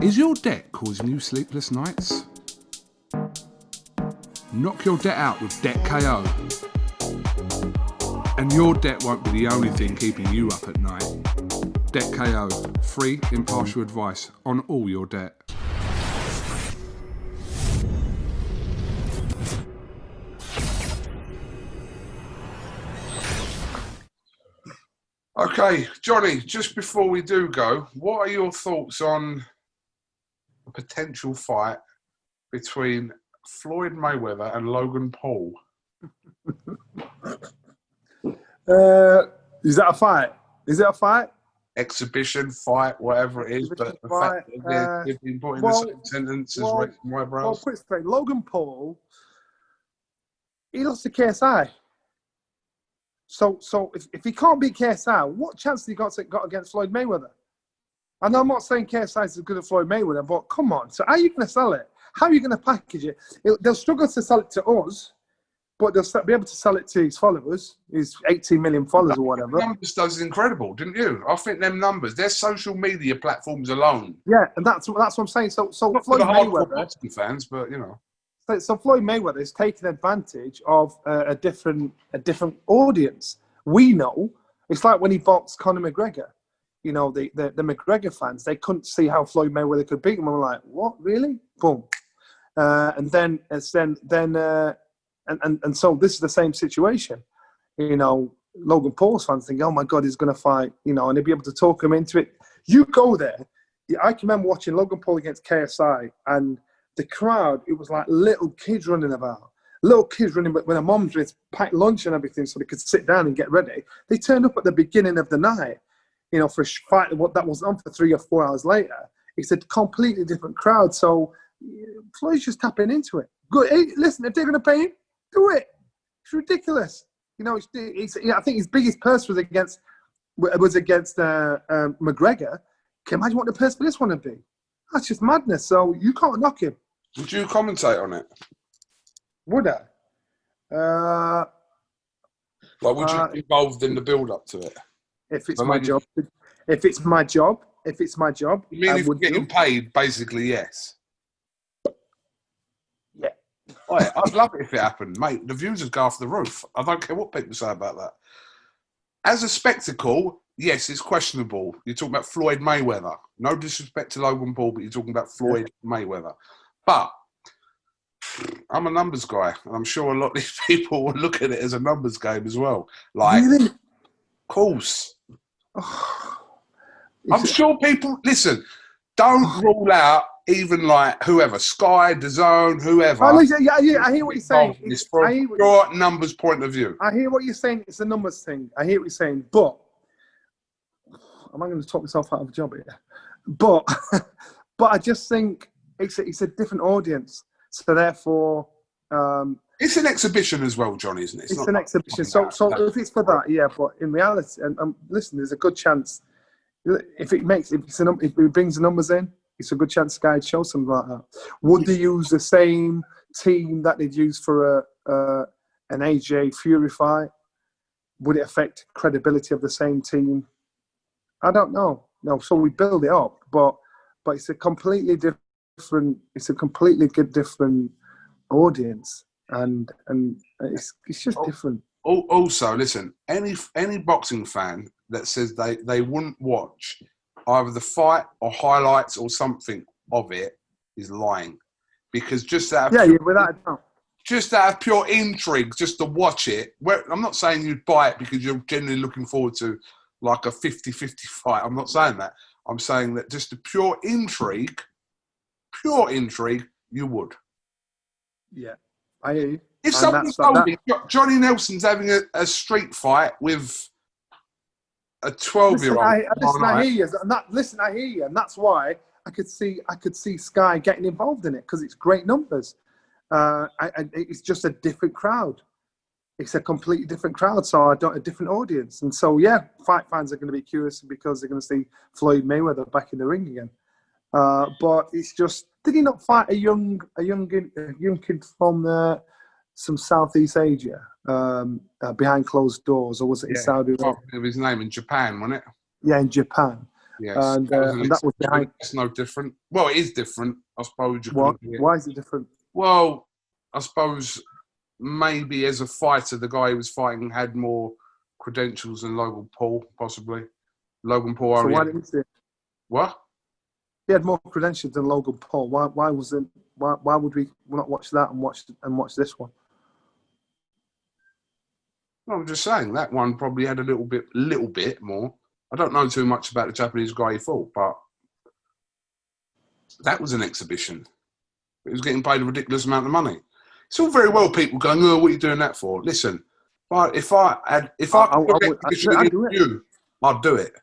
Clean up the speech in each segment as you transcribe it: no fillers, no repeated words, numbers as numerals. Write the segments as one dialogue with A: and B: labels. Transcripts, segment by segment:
A: Is your debt causing you sleepless nights? Knock your debt out with Debt KO. And your debt won't be the only thing keeping you up at night. Debt KO, free, impartial advice on all your debt. Okay, Johnny, just before we do go, what are your thoughts on a potential fight between Floyd Mayweather and Logan Paul?
B: Is that a fight? Is it a fight?
A: Exhibition, fight, whatever it is, but the fact that they've been put in the same sentence as raising my eyebrows.
B: Well, put it straight, Logan Paul, he lost to KSI. So if he can't beat KSI, what chance has he got against Floyd Mayweather? And I'm not saying KSI is as good as Floyd Mayweather, but come on. So how are you going to sell it? How are you going to package it? They'll struggle to sell it to us, but they'll be able to sell it to his followers, his 18 million followers or whatever.
A: The numbers does incredible, didn't you? I think them numbers, their social media platforms alone.
B: Yeah, and that's what I'm saying. So
A: not
B: Floyd
A: for the
B: Mayweather,
A: boxing fans, but you know.
B: So Floyd Mayweather is taking advantage of a different audience. We know it's like when he boxed Conor McGregor. You know, the McGregor fans, they couldn't see how Floyd Mayweather could beat him. And we're like, what, really? Boom. And so this is the same situation. You know, Logan Paul's fans think, oh my God, he's going to fight. You know, and they'll be able to talk him into it. You go there. I can remember watching Logan Paul against KSI, and the crowd, it was like little kids running about. Little kids running, but when their moms were packed lunch and everything so they could sit down and get ready. They turned up at the beginning of the night, you know, for a fight that was on for 3 or 4 hours later. It's a completely different crowd. So Floyd's just tapping into it. Good. Hey, listen, if they're going to pay him, do it. It's ridiculous. You know, I think his biggest purse was against McGregor. Can you imagine what the purse for this one would be? That's just madness. So you can't knock him.
A: Would you commentate on it?
B: Would I?
A: Like, would you be involved in the build-up to it?
B: If it's my job. If it's my job.
A: You mean if you're getting paid, basically, yes.
B: Yeah.
A: I'd love it if it happened, mate. The views would go off the roof. I don't care what people say about that. As a spectacle, yes, it's questionable. You're talking about Floyd Mayweather. No disrespect to Logan Paul, but you're talking about Floyd Mayweather. But I'm a numbers guy, and I'm sure a lot of these people will look at it as a numbers game as well. Like,
B: really?
A: Of course. I'm sure people, listen, don't rule out even like whoever, Sky, DAZN, whoever.
B: I hear what you're saying.
A: It's from your numbers point of view.
B: I hear what you're saying. It's a numbers thing. I hear what you're saying. But, am I going to talk myself out of a job here? But I just think it's a different audience. So therefore...
A: it's an exhibition as well, Johnny, isn't it?
B: It's an exhibition. So if it's for that, yeah. But in reality, and listen, there's a good chance if it brings the numbers in, it's a good chance Sky would show something like that. Would they use the same team that they'd use for an AJ Fury fight? Would it affect credibility of the same team? I don't know. No, so we build it up, but it's a completely different. It's a completely different audience. And it's just different.
A: Also, listen, any boxing fan that says they wouldn't watch either the fight or highlights or something of it is lying. Because just out of pure intrigue, just to watch it, I'm not saying you'd buy it because you're generally looking forward to like a 50-50 fight. I'm not saying that. I'm saying that just the pure intrigue, you would.
B: Yeah. I hear you.
A: If somebody told me Johnny Nelson's having a street fight with a 12-year-old,
B: I hear you, and that's why I could see Sky getting involved in it because it's great numbers. It's just a different crowd. It's a completely different crowd, so a different audience, and so yeah, fight fans are going to be curious because they're going to see Floyd Mayweather back in the ring again. But it's just, did he not fight a young kid from some Southeast Asia behind closed doors, or was it in Saudi Arabia?
A: Of his name in Japan, wasn't it?
B: Yeah, in Japan.
A: Yes,
B: and that was behind.
A: It's no different. Well, it is different, I suppose.
B: What? Why is it different?
A: Well, I suppose maybe as a fighter, the guy who was fighting had more credentials than Logan Paul, possibly. Logan Paul only.
B: So why didn't he?
A: What?
B: He had more credentials than Logan Paul. Why would we not watch that and watch this one?
A: Well, I'm just saying that one probably had a little bit more. I don't know too much about the Japanese guy he fought, but that was an exhibition. He was getting paid a ridiculous amount of money. It's all very well people going, "Oh, what are you doing that for?" Listen, if I could do it. I'd do it.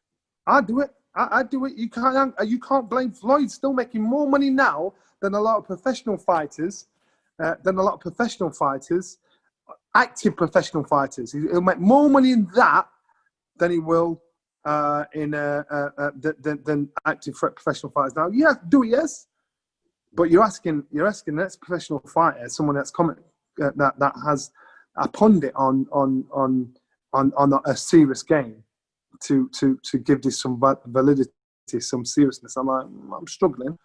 B: I'd do it. I'd do it. You can't blame Floyd. Still making more money now than a lot of professional fighters. Active professional fighters. He'll make more money in that than he will than active professional fighters. Now, yeah, do it, yes. But you're asking the next professional fighter, someone that's that has a pundit on a serious game, to give this some validity, some seriousness. I'm struggling.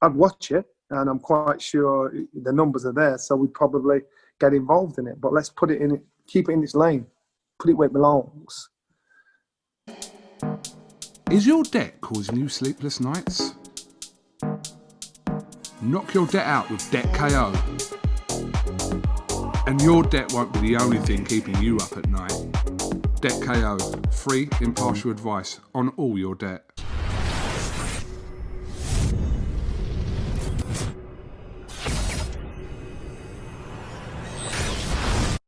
B: I'd watch it, and I'm quite sure the numbers are there, so we'd probably get involved in it. But let's put it in it, keep it in its lane, put it where it belongs.
A: Is your debt causing you sleepless nights? Knock your debt out with Debt KO. And your debt won't be the only thing keeping you up at night. Debt KO, free, impartial advice on all your debt.